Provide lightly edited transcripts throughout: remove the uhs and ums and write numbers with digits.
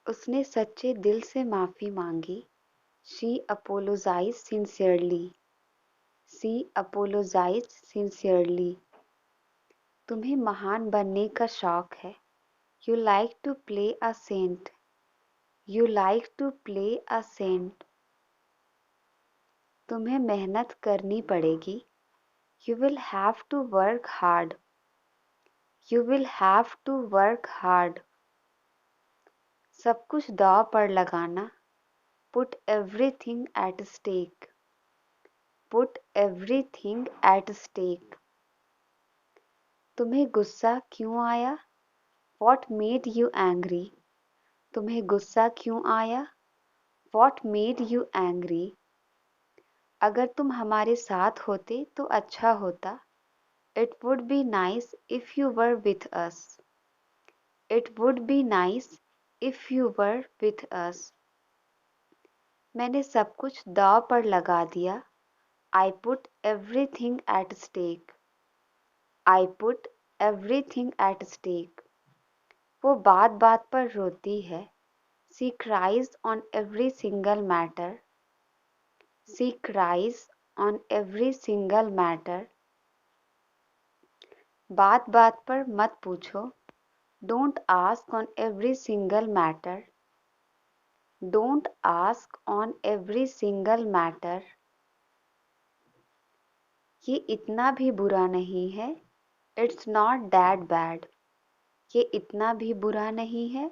उसने सच्चे दिल से माफी मांगी। She apologized sincerely. She apologized sincerely. तुम्हें महान बनने का शौक है। You like to play a saint. You like to play a saint. तुम्हें मेहनत करनी पड़ेगी। You will have to work hard. You will have to work hard. सब कुछ दांव पर लगाना। Put everything at stake. Put everything at stake. तुम्हें गुस्सा क्यों आया? What made you angry? तुम्हें गुस्सा क्यों आया? What made you angry? अगर तुम हमारे साथ होते तो अच्छा होता। It would be nice if you were with us. It would be nice if you were with us. मैंने सब कुछ दांव पर लगा दिया। I put everything at stake. I put everything at stake. वो बात बात पर रोती है। She cries on every single matter. She cries on every single matter. बात बात पर मत पूछो। Don't ask on every single matter. Don't ask on every single matter. ये इतना भी बुरा नहीं है। It's not that bad. ये इतना भी बुरा नहीं है।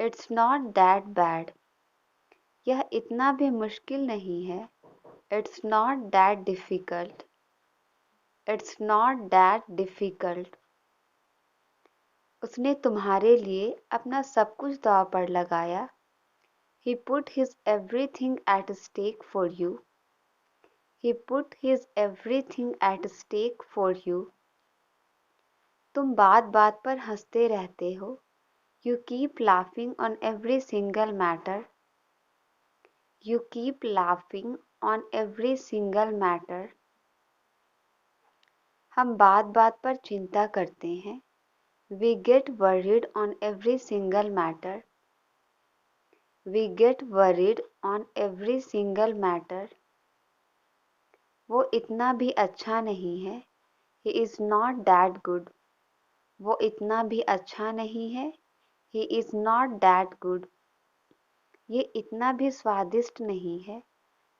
It's not that bad. यह इतना भी मुश्किल नहीं है। It's not that difficult. It's not that difficult. उसने तुम्हारे लिए अपना सब कुछ दांव पर लगाया। He put his everything at stake for you. He put his everything at stake for you. तुम बात बात पर हंसते रहते हो। You keep laughing on every single matter. You keep laughing on every single matter. हम बात बात पर चिंता करते हैं। We get worried on every single matter. We get worried on every single matter. वो इतना भी अच्छा नहीं है। He is not that good. वो इतना भी अच्छा नहीं है। He is not that good. ये इतना भी स्वादिष्ट नहीं है।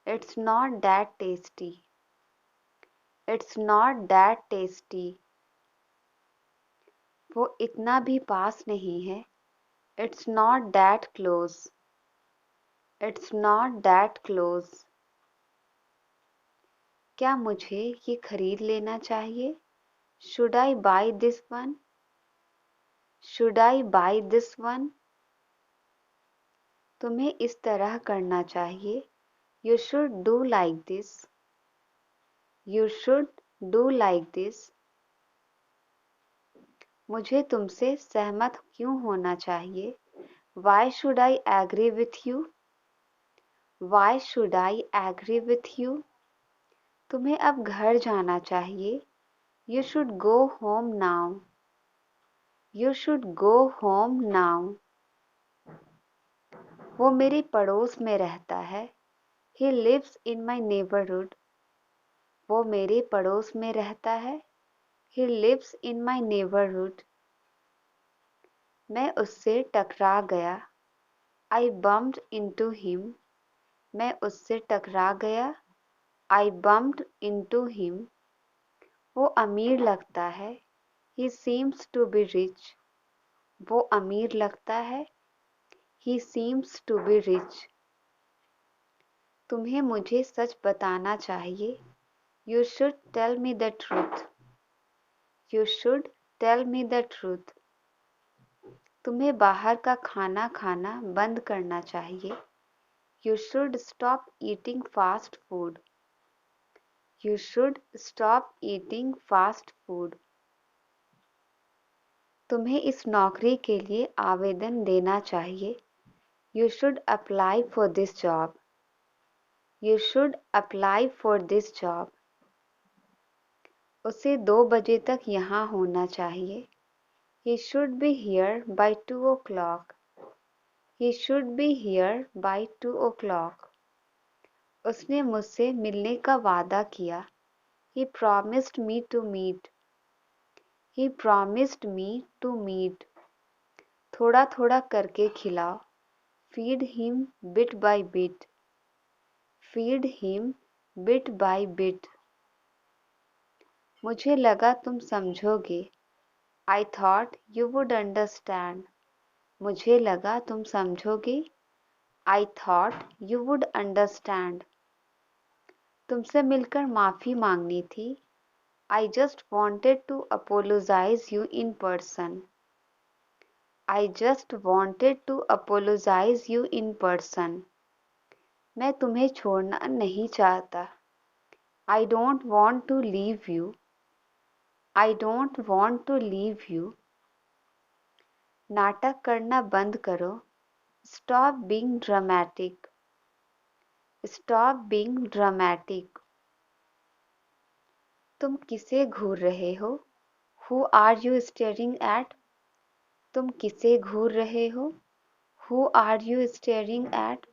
It's not that tasty. It's not that tasty. वो इतना भी पास नहीं है। It's not that close. It's not that close. क्या मुझे ये खरीद लेना चाहिए? Should I buy this one? Should I buy this one? तुम्हें इस तरह करना चाहिए। You should do like this. You should do like this. मुझे तुमसे सहमत क्यों होना चाहिए? Why should I agree with you? Why should I agree with you? तुम्हें अब घर जाना चाहिए। You should go home now. You should go home now. वो मेरे पड़ोस में रहता है। He lives in my neighborhood. वो मेरे पड़ोस में रहता है। He lives in my neighborhood. मैं उससे टकरा गया। I bumped into him. मैं उससे टकरा गया। I bumped into him. वो अमीर लगता है। He seems to be rich. वो अमीर लगता है। He seems to be rich. तुम्हें मुझे सच बताना चाहिए। You should tell me the truth. You should tell me the truth. तुम्हें बाहर का खाना खाना बंद करना चाहिए। You should stop eating fast food. You should stop eating fast food. तुम्हें इस नौकरी के लिए आवेदन देना चाहिए। You should apply for this job. You should apply for this job. उसे 2 बजे तक यहाँ होना चाहिए। He should be here by 2 o'clock. He should be here by 2 o'clock. उसने मुझसे मिलने का वादा किया. He promised me to meet. He promised me to meet. थोड़ा थोड़ा करके खिलाओ. Feed him bit by bit. Feed him bit by bit. मुझे लगा तुम समझोगे. I thought you would understand. मुझे लगा तुम समझोगे. I thought you would understand. तुमसे मिलकर माफ़ी मांगनी थी. I just wanted to apologize you in person. I just wanted to apologize you in person. मैं तुम्हें छोड़ना नहीं चाहता. I don't want to leave you. I don't want to leave you. नाटक करना बंद करो. Stop being dramatic. Stop being dramatic. तुम किसे घूर रहे हो? Who are you staring at? तुम किसे घूर रहे हो? Who are you staring at?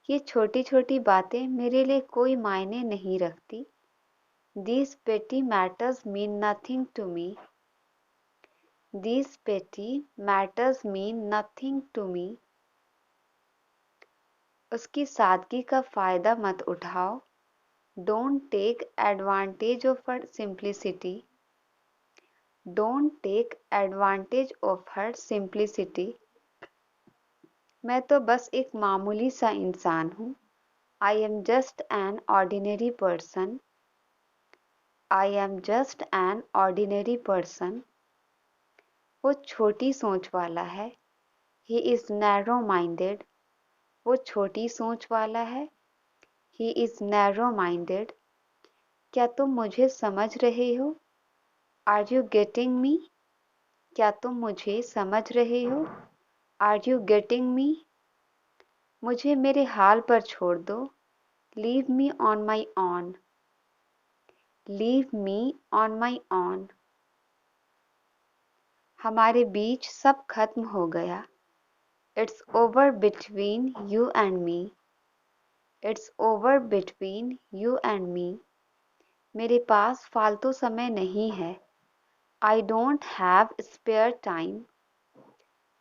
ये छोटी छोटी बातें मेरे लिए कोई मायने नहीं रखती. These petty matters mean nothing to me. These petty matters mean nothing to me. उसकी सादगी का फ़ायदा मत उठाओ. Don't take advantage of her simplicity. Don't take advantage of her simplicity. मैं तो बस एक मामूली सा इंसान हूँ. I am just an ordinary person. I am just an ordinary person. वो छोटी सोच वाला है. He is narrow-minded. वो छोटी सोच वाला है. He is narrow-minded. क्या तुम मुझे समझ रहे हो? Are you getting me? क्या तुम मुझे समझ रहे हो? Are you getting me? मुझे मेरे हाल पर छोड़ दो. Leave me on my own. Leave me on my own. हमारे बीच सब खत्म हो गया. It's over between you and me. It's over between you and me. मेरे पास फालतू समय नहीं है. I don't have spare time.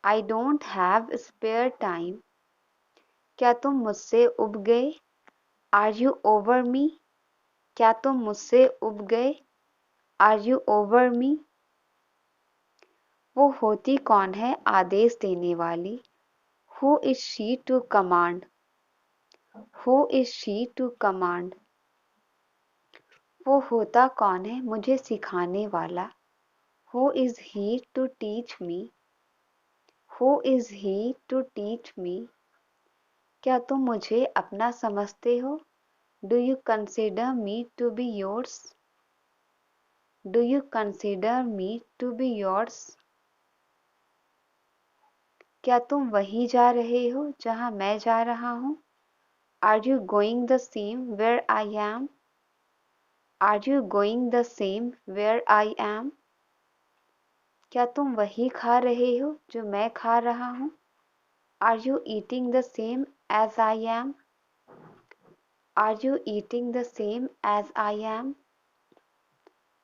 I don't have spare time. क्या तुम मुझसे उब गए? Are you over me? क्या तुम मुझसे उब गए? Are you over me? वो होती कौन है आदेश देने वाली? Who is she to command? Who is she to command? वो होता कौन है मुझे सिखाने वाला? Who is he to teach me? Who is he to teach me? क्या तुम मुझे अपना समझते हो? Do you consider me to be yours? Do you consider me to be yours? क्या तुम वहीं जा रहे हो जहां मैं जा रहा हूं? Are you going the same where I am? Are you going the same where I am? क्या तुम वही खा रहे हो जो मैं खा रहा हूं? Are you eating the same as I am? Are you eating the same as I am?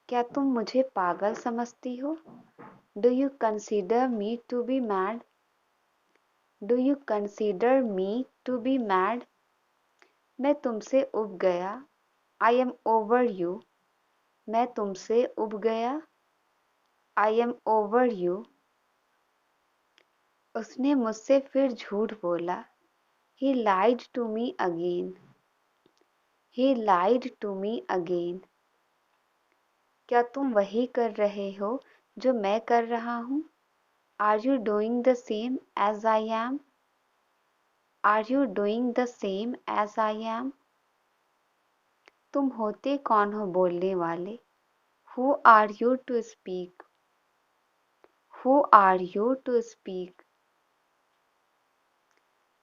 क्या तुम मुझे पागल समझती हो? Do you consider me to be mad? Do you consider me to be mad? मैं तुमसे उब गया. I am over you. मैं तुमसे उब गया. I am over you. उसने मुझसे फिर झूठ बोला. He lied to me again. He lied to me again. क्या तुम वही कर रहे हो जो मैं कर रहा हूँ? Are you doing the same as I am? Are you doing the same as I am? तुम होते कौन हो बोलने वाले? Who are you to speak? Who are you to speak?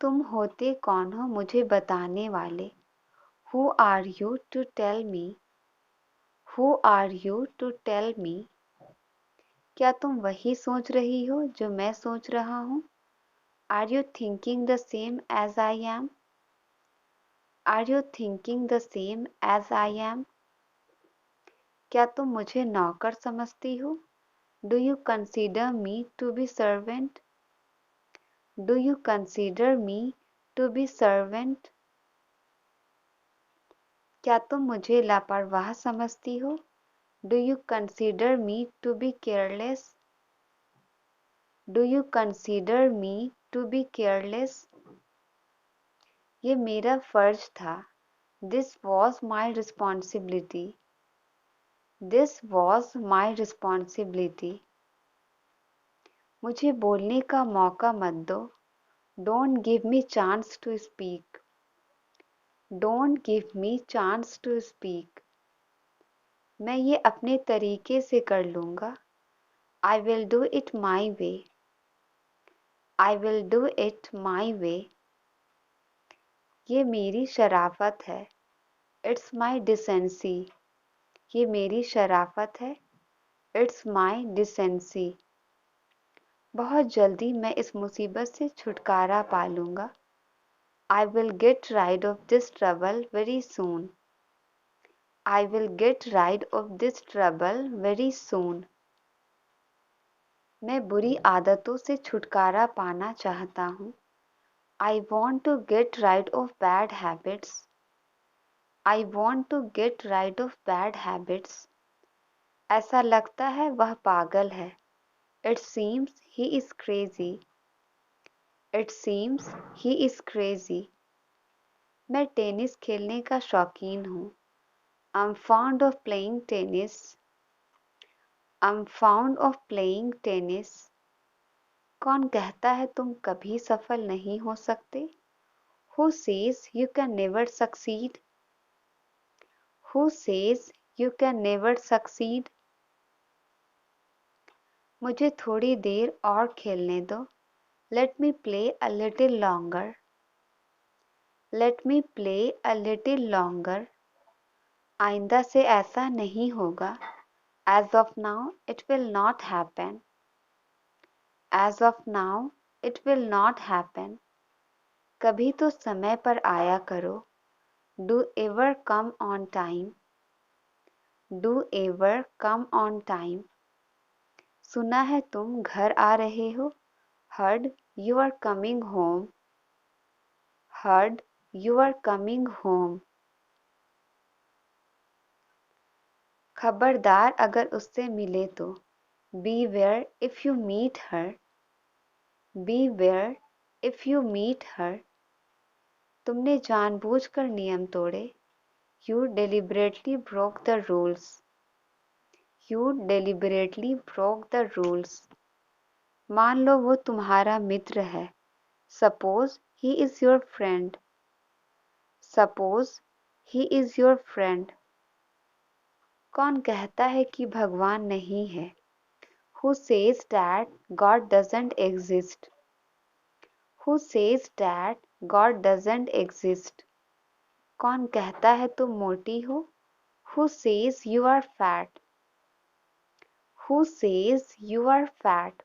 तुम होते कौन हो मुझे बताने वाले? Who are you to tell me? Who are you to tell me? क्या तुम वही सोच रही हो जो मैं सोच रहा हूँ? Are you thinking the same as I am? Are you thinking the same as I am? क्या तुम मुझे नौकर समझती हो? Do you consider me to be servant? Do you consider me to be servant? क्या तुम मुझे लापरवाह समझती हो? Do you consider me to be careless? Do you consider me to be careless? ये मेरा फर्ज था. This was my responsibility. This was my responsibility. मुझे बोलने का मौका मत दो. Don't give me chance to speak. Don't give me chance to speak. मैं ये अपने तरीके से कर लूँगा. I will do it my way. I will do it my way. ये मेरी शराफत है. It's my decency. ये मेरी शराफत है. It's my decency. बहुत जल्दी मैं इस मुसीबत से छुटकारा पा लूँगा. I will get rid of this trouble very soon. I will get rid of this trouble very soon. मैं बुरी आदतों से छुटकारा पाना चाहता हूँ. I want to get rid of bad habits. I want to get rid of bad habits. ऐसा लगता है वह पागल है. It seems he is crazy. It seems he is crazy. मैं टेनिस खेलने का शौकीन हूँ. I'm fond of playing tennis. I'm fond of playing tennis. कौन कहता है तुम कभी सफल नहीं हो सकते? Who says you can never succeed? Who says you can never succeed? मुझे थोड़ी देर और खेलने दो. Let me play a little longer. Let me play a little longer. आइंदा से ऐसा नहीं होगा. As of now, it will not happen. As of now, it will not happen. कभी तो समय पर आया करो. Do ever come on time. Do ever come on time. सुना है तुम घर आ रहे हो. Heard you are coming home. Heard you are coming home. खबरदार अगर उससे मिले तो. Beware if you meet her. Beware if you meet her. तुमने जानबूझकर नियम तोड़े. You deliberately broke the rules. You deliberately broke the rules. मान लो वो तुम्हारा मित्र है. Suppose he is your friend. Suppose he is your friend. कौन कहता है कि भगवान नहीं है? Who says that God doesn't exist? Who says that God doesn't exist? कौन कहता है तुम मोटी हो? Who says you are fat? Who says you are fat?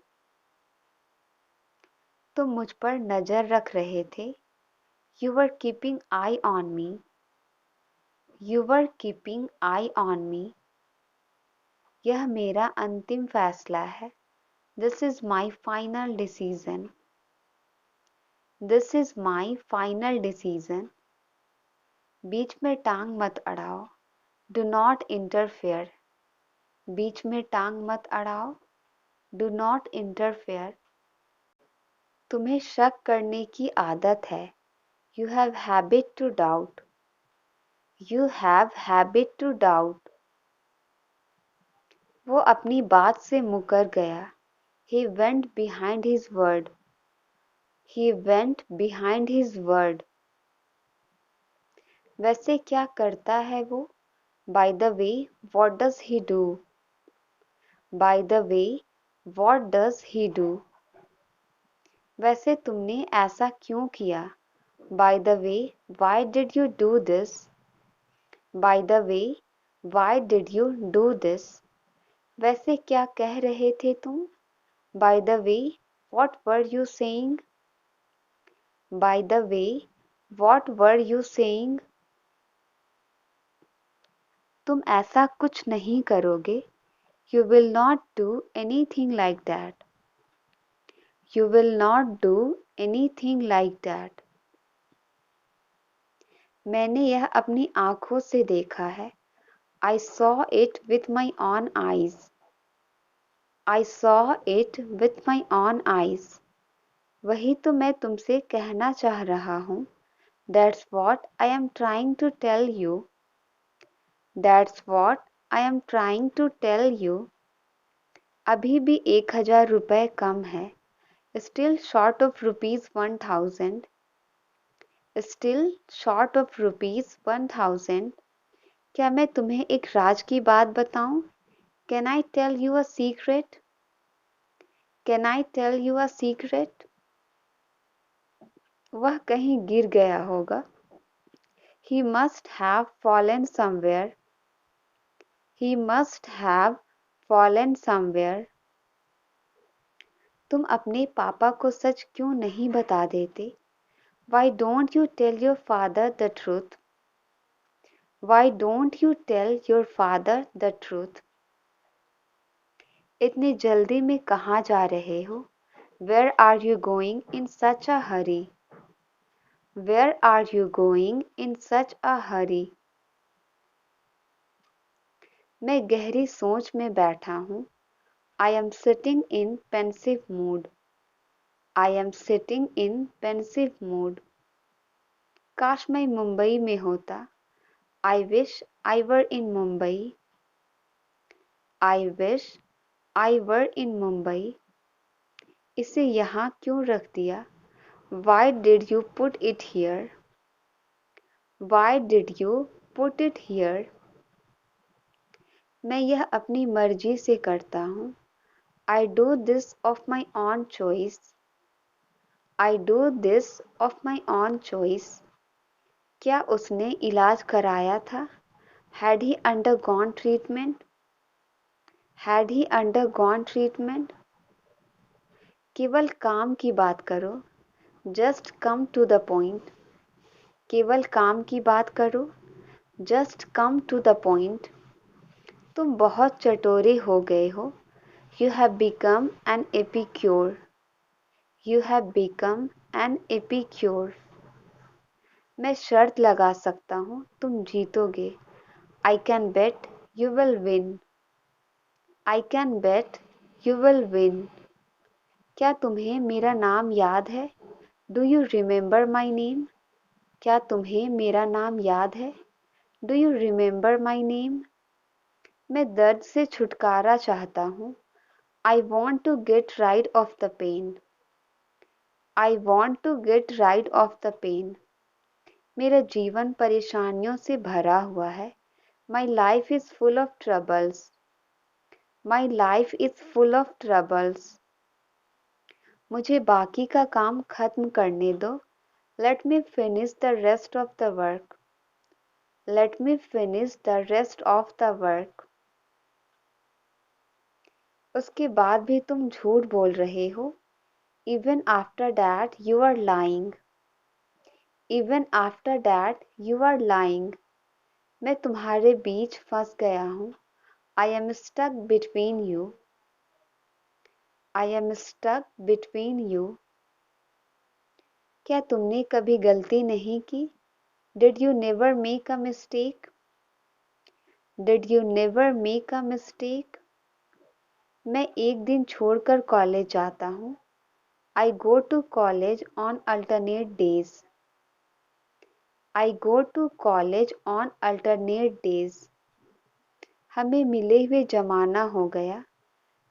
तुम मुझ पर नजर रख रहे थे. You were keeping eye on me. You were keeping eye on me. यह मेरा अंतिम फैसला है. This is my final decision. This is my final decision. बीच में टांग मत अड़ाओ. Do not interfere. बीच में टांग मत अड़ाओ. Do not interfere. तुम्हें शक करने की आदत है. You have habit to doubt. You have habit to doubt. वो अपनी बात से मुकर गया. He went behind his word. He went behind his word. वैसे क्या करता है वो? By the way, what does he do? By the way, what does he do? वैसे तुमने ऐसा क्यों किया? By the way, why did you do this? By the way, why did you do this? वैसे क्या कह रहे थे तुम? By the way, what were you saying? By the way, what were you saying? तुम ऐसा कुछ नहीं करोगे. You will not do anything like that. You will not do anything like that. मैंने यह अपनी आँखों से देखा है. I saw it with my own eyes. I saw it with my own eyes. वही तो मैं तुमसे कहना चाह रहा हूँ. That's what I am trying to tell you. That's what I am trying to tell you. अभी भी 1000 रुपए कम है. Still short of rupees 1000. Still short of rupees 1000. क्या मैं तुम्हें एक राज की बात बताऊं? Can I tell you a secret? Can I tell you a secret? वह कहीं गिर गया होगा. He must have fallen somewhere. He must have fallen somewhere. तुम अपने पापा को सच क्यों नहीं बता देते? Why don't you tell your father the truth? Why don't you tell your father the truth? इतनी जल्दी में कहाँ जा रहे हो? Where are you going in such a hurry? Where are you going in such a hurry? मैं गहरी सोच में बैठा हूँ. I am sitting in pensive mood. I am sitting in pensive mood. काश मैं मुंबई में होता. I wish I were in Mumbai. I wish I were in Mumbai. इसे यहाँ क्यों रख दिया? Why did you put it here? Why did you put it here? मैं यह अपनी मर्जी से करता हूँ. I do this of my own choice. I do this of my own choice. क्या उसने इलाज कराया था? Had he undergone treatment? Had he undergone treatment? केवल काम की बात करो. Just come to the point. केवल काम की बात करो. Just come to the point. तुम बहुत चटोरे हो गए हो. You have become an epicure. You have become an epicure. मैं शर्त लगा सकता हूँ तुम जीतोगे. I can bet you will win. I can bet you will win. क्या तुम्हें मेरा नाम याद है? Do you remember my name? क्या तुम्हें मेरा नाम याद है? Do you remember my name? मैं दर्द से छुटकारा चाहता हूँ. I want to get rid of the pain. I want to get rid of the pain. मेरा जीवन परेशानियों से भरा हुआ है. My life is full of troubles. My life is full of troubles. मुझे बाकी का काम खत्म करने दो. Let me finish the rest of the work. Let me finish the rest of the work. उसके बाद भी तुम झूठ बोल रहे हो. Even after that you are lying. Even after that you are lying. मैं तुम्हारे बीच फंस गया हूँ. I am stuck between you. I am stuck between you. क्या तुमने कभी गलती नहीं की? Did you never make a mistake? Did you never make a mistake? मैं एक दिन छोड़कर कॉलेज जाता हूँ. I go to college on alternate days. I go to college on alternate days. हमें मिले हुए जमाना हो गया.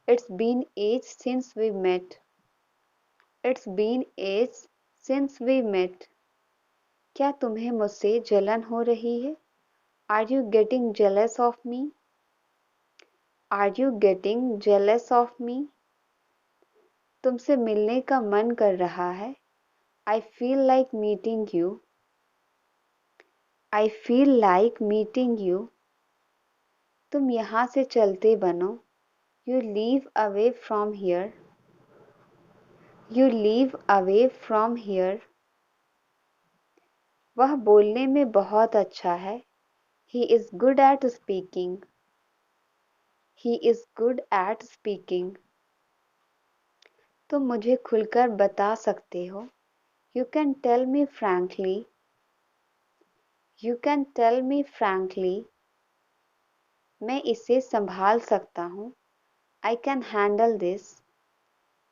It's been age since we met. It's been age since we met. क्या तुम्हें मुझसे जलन हो रही है? Are you getting jealous of me? Are you getting jealous of me? तुमसे मिलने का मन कर रहा है. I feel like meeting you. I feel like meeting you. तुम यहाँ से चलते बनो. You leave away from here. You leave away from here. वह बोलने में बहुत अच्छा है। He is good at speaking. He is good at speaking. तुम मुझे खुलकर बता सकते हो। You can tell me frankly. You can tell me frankly. मैं इसे संभाल सकता हूँ। I can handle this.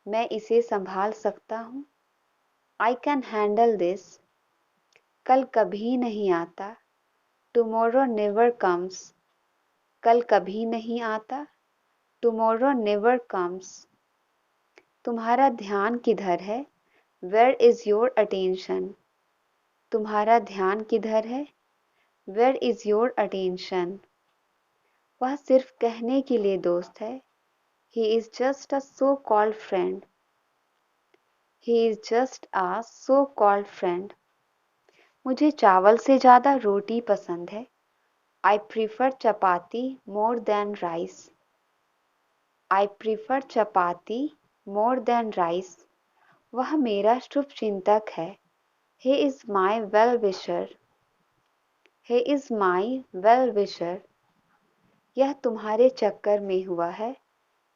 मैं इसे संभाल सकता हूँ। I can handle this. कल कभी नहीं आता। Tomorrow never comes. कल कभी नहीं आता। Tomorrow never comes. तुम्हारा ध्यान किधर है? Where is your attention? तुम्हारा ध्यान किधर है? Where is your attention? वह सिर्फ कहने के लिए दोस्त है। He is just a so-called friend. He is just a so-called friend. मुझे चावल से ज़्यादा रोटी पसंद है। I prefer chapati more than rice. I prefer chapati more than rice. वह मेरा शुभचिंतक है। He is my well-wisher. He is my well-wisher. यह तुम्हारे चक्कर में हुआ है।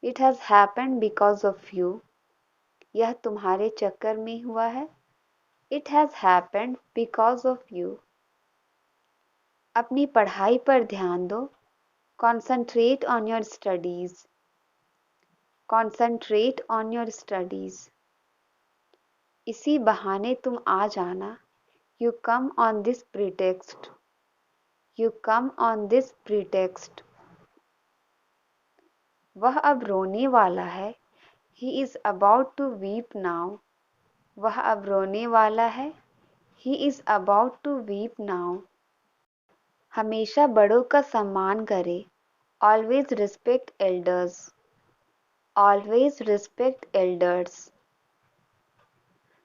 It has happened because of you. यह तुम्हारे चक्कर में हुआ है। It has happened because of you. अपनी पढ़ाई पर ध्यान दो। Concentrate on your studies. Concentrate on your studies. इसी बहाने तुम आ जाना। You come on this pretext. You come on this pretext. वह अब रोने वाला है। He is about to weep now. वह अब रोने वाला है। He is about to weep now. हमेशा बड़ों का सम्मान करें। Always respect elders. Always respect elders.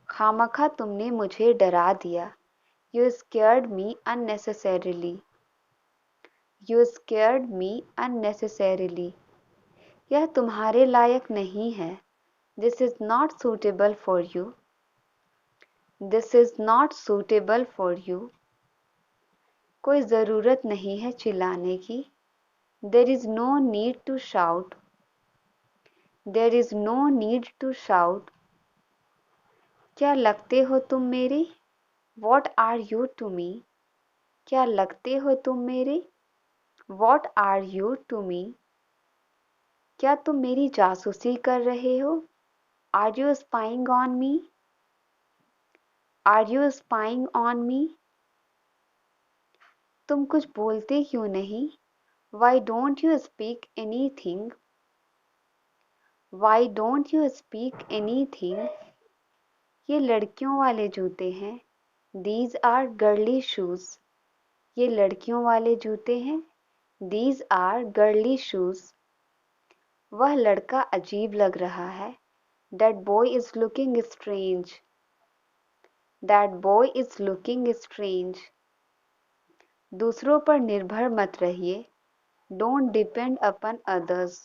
खामखा तुमने मुझे डरा दिया। You scared me unnecessarily. You scared me unnecessarily. यह तुम्हारे लायक नहीं है। This is not suitable for you. This is not suitable for you. कोई ज़रूरत नहीं है चिल्लाने की। There is no need to shout. There is no need to shout. क्या लगते हो तुम मेरे? What are you to me? क्या लगते हो तुम मेरे? What are you to me? क्या तुम मेरी जासूसी कर रहे हो? Are you spying on me? Are you spying on me? तुम कुछ बोलते क्यों नहीं? Why don't you speak anything? Why don't you speak anything? ये लड़कियों वाले जूते हैं। These are girly shoes. ये लड़कियों वाले जूते हैं। These are girly shoes. वह लड़का अजीब लग रहा है। That boy is looking strange. That boy is looking strange. दूसरों पर निर्भर मत रहिए। Don't depend upon others.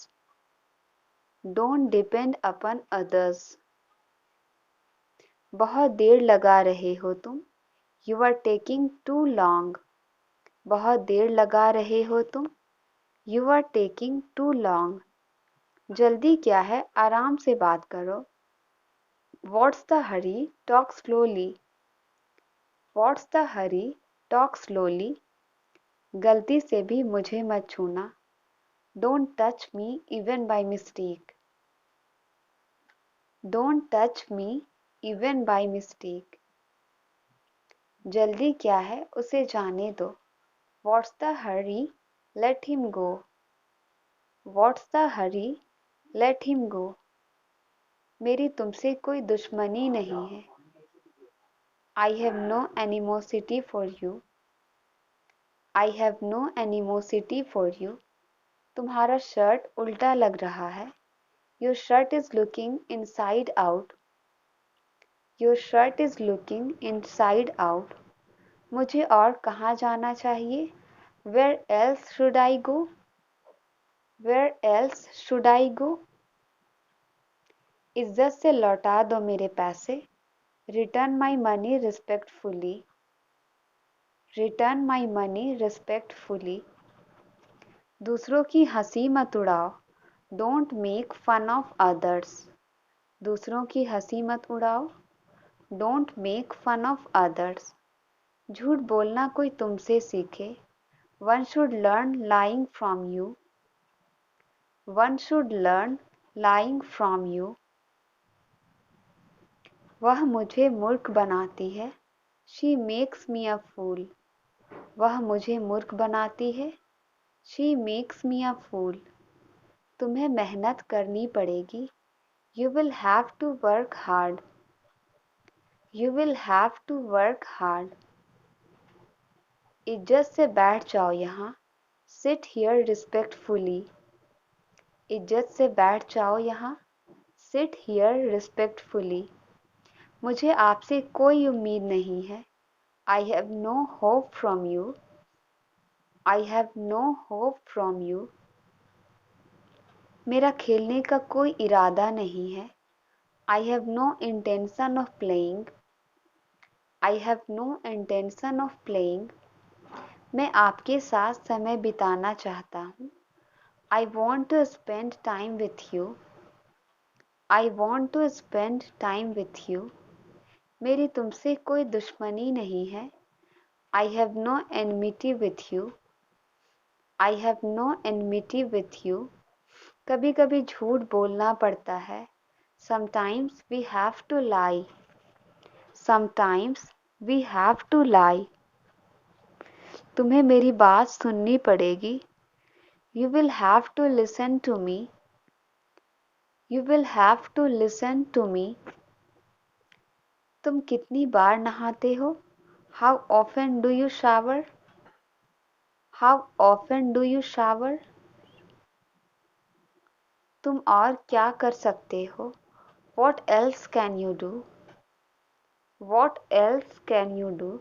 Don't depend upon others. बहुत देर लगा रहे हो तुम। You are taking too long. बहुत देर लगा रहे हो तुम। You are taking too long. जल्दी क्या है? आराम से बात करो। What's the hurry? Talk slowly. What's the hurry? Talk slowly. गलती से भी मुझे मत छूना। Don't touch me even by mistake. Don't touch me even by mistake. जल्दी क्या है? उसे जाने दो। What's the hurry? Let him go. What's the hurry? Let him go. मेरी तुमसे कोई दुश्मनी नहीं है। I have no animosity for you. I have no animosity for you. तुम्हारा शर्ट उल्टा लग रहा है। Your shirt is looking inside out. Your shirt is looking inside out. मुझे और कहाँ जाना चाहिए? Where else should I go? Where else should I go? इज्जत से लौटा दो मेरे पैसे। Return my money respectfully. Return my money respectfully. दूसरों की हंसी मत उड़ाओ। Don't make fun of others. दूसरों की हंसी मत उड़ाओ। Don't make fun of others. झूठ बोलना कोई तुमसे सीखे। One should learn lying from you. One should learn lying from you. वह मुझे मूर्ख बनाती है। She makes me a fool. वह मुझे मूर्ख बनाती है। She makes me a fool. तुम्हें मेहनत करनी पड़ेगी। You will have to work hard. You will have to work hard. इज्जत से बैठ जाओ यहाँ। Sit here respectfully. इज्जत से बैठ जाओ यहाँ। Sit here respectfully. मुझे आपसे कोई उम्मीद नहीं है। I have no hope from you. I have no hope from you. मेरा खेलने का कोई इरादा नहीं है। I have no intention of playing. I have no intention of playing. मैं आपके साथ समय बिताना चाहता हूँ। I want to spend time with you. I want to spend time with you. मेरी तुमसे कोई दुश्मनी नहीं है। I have no enmity with you. I have no enmity with you. कभी कभी झूठ बोलना पड़ता है। Sometimes we have to lie. Sometimes we have to lie. तुम्हें मेरी बात सुननी पड़ेगी। You will have to listen to me. You will have to listen to me. तुम कितनी बार नहाते हो? How often do you shower? How often do you shower? तुम और क्या कर सकते हो? What else can you do? What else can you do?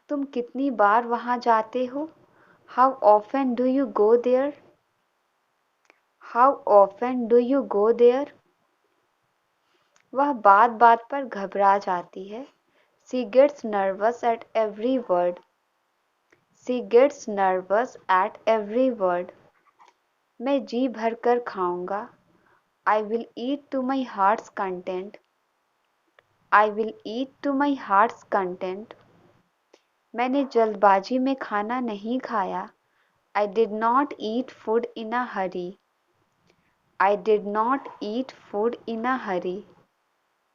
तुम कितनी बार वहाँ जाते हो? How often do you go there? How often do you go there? वह बात बात पर घबरा जाती है। She gets nervous at every word. She gets nervous at every word. मैं जी भर कर खाऊंगा। I will eat to my heart's content. I will eat to my heart's content. मैंने जल्दबाजी में खाना नहीं खाया। I did not eat food in a hurry. I did not eat food in a hurry.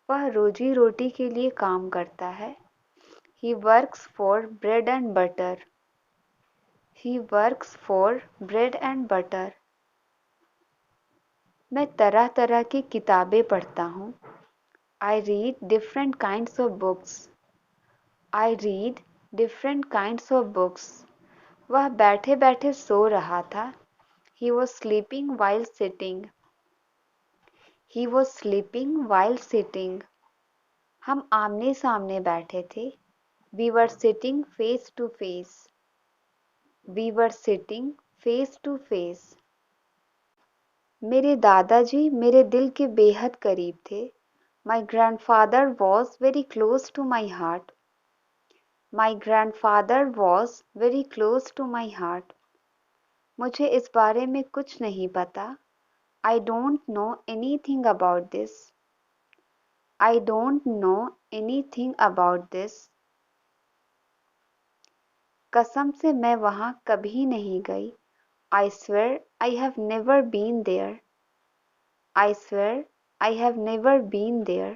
वह रोजी रोटी के लिए काम करता है। He works for bread and butter. He works for bread and butter. मैं तरह तरह की किताबें पढ़ता हूँ। I read different kinds of books. I read different kinds of books. वह बैठे बैठे सो रहा था। He was sleeping while sitting. He was sleeping while sitting. हम आमने सामने बैठे थे। We were sitting face to face. We were sitting face to face. मेरे दादाजी मेरे दिल के बेहद करीब थे। My grandfather was very close to my heart. My grandfather was very close to my heart. मुझे इस बारे में कुछ नहीं पता। I don't know anything about this. I don't know anything about this. कसम से मैं वहाँ कभी नहीं गई। I swear I have never been there. I swear I have never been there.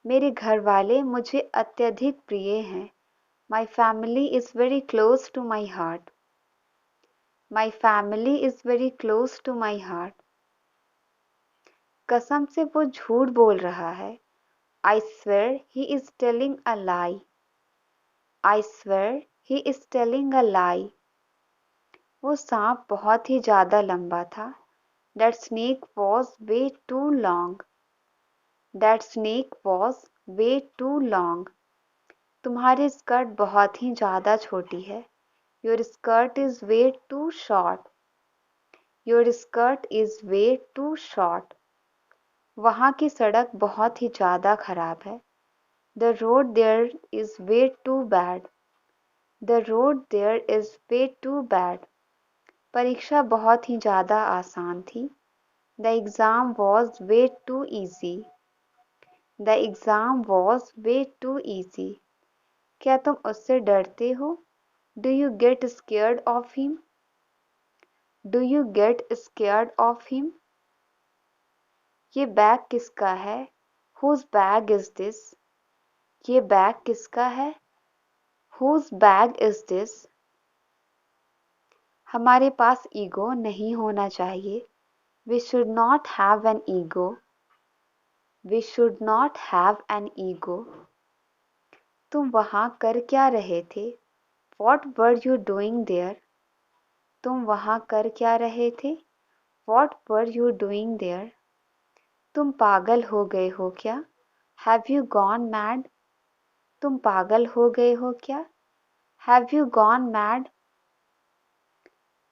मेरे घर वाले मुझे अत्यधिक प्रिय हैं। My family is very close to my heart. My family is very close to my heart. कसम से वो झूठ बोल रहा है। I swear he is telling a lie. I swear he is telling a lie. वो सांप बहुत ही ज़्यादा लंबा था। That snake was way too long. That snake was way too long. तुम्हारी स्कर्ट बहुत ही ज़्यादा छोटी है। Your skirt is way too short. Your skirt is way too short. वहाँ की सड़क बहुत ही ज़्यादा खराब है। The road there is way too bad. The road there is way too bad. परीक्षा बहुत ही ज़्यादा आसान थी. The exam was way too easy. The exam was way too easy. क्या तुम उससे डरते हो? Do you get scared of him? Do you get scared of him? ये बैग किसका है? Whose bag is this? ये बैग किसका है? Whose bag is this? हमारे पास ईगो नहीं होना चाहिए. We should not have an ego. We should not have an ego. तुम वहाँ कर क्या रहे थे? What were you doing there? तुम वहाँ कर क्या रहे थे? What were you doing there? तुम पागल हो गए हो क्या? Have you gone mad? तुम पागल हो गए हो क्या? Have you gone mad?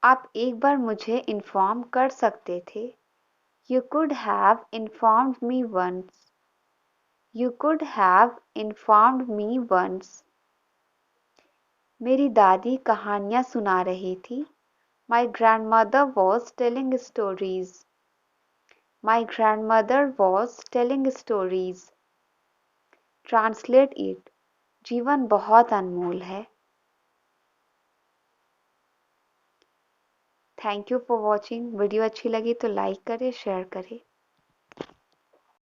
आप एक बार मुझे इन्फॉर्म कर सकते थे. You could have informed me once. You could have informed me once. मेरी दादी कहानियाँ सुना रही थी. My grandmother was telling stories. My grandmother was telling stories. Translate it. जीवन बहुत अनमोल है. Thank you for watching. Video अच्छी लगी तो लाइक करें, शेयर करें.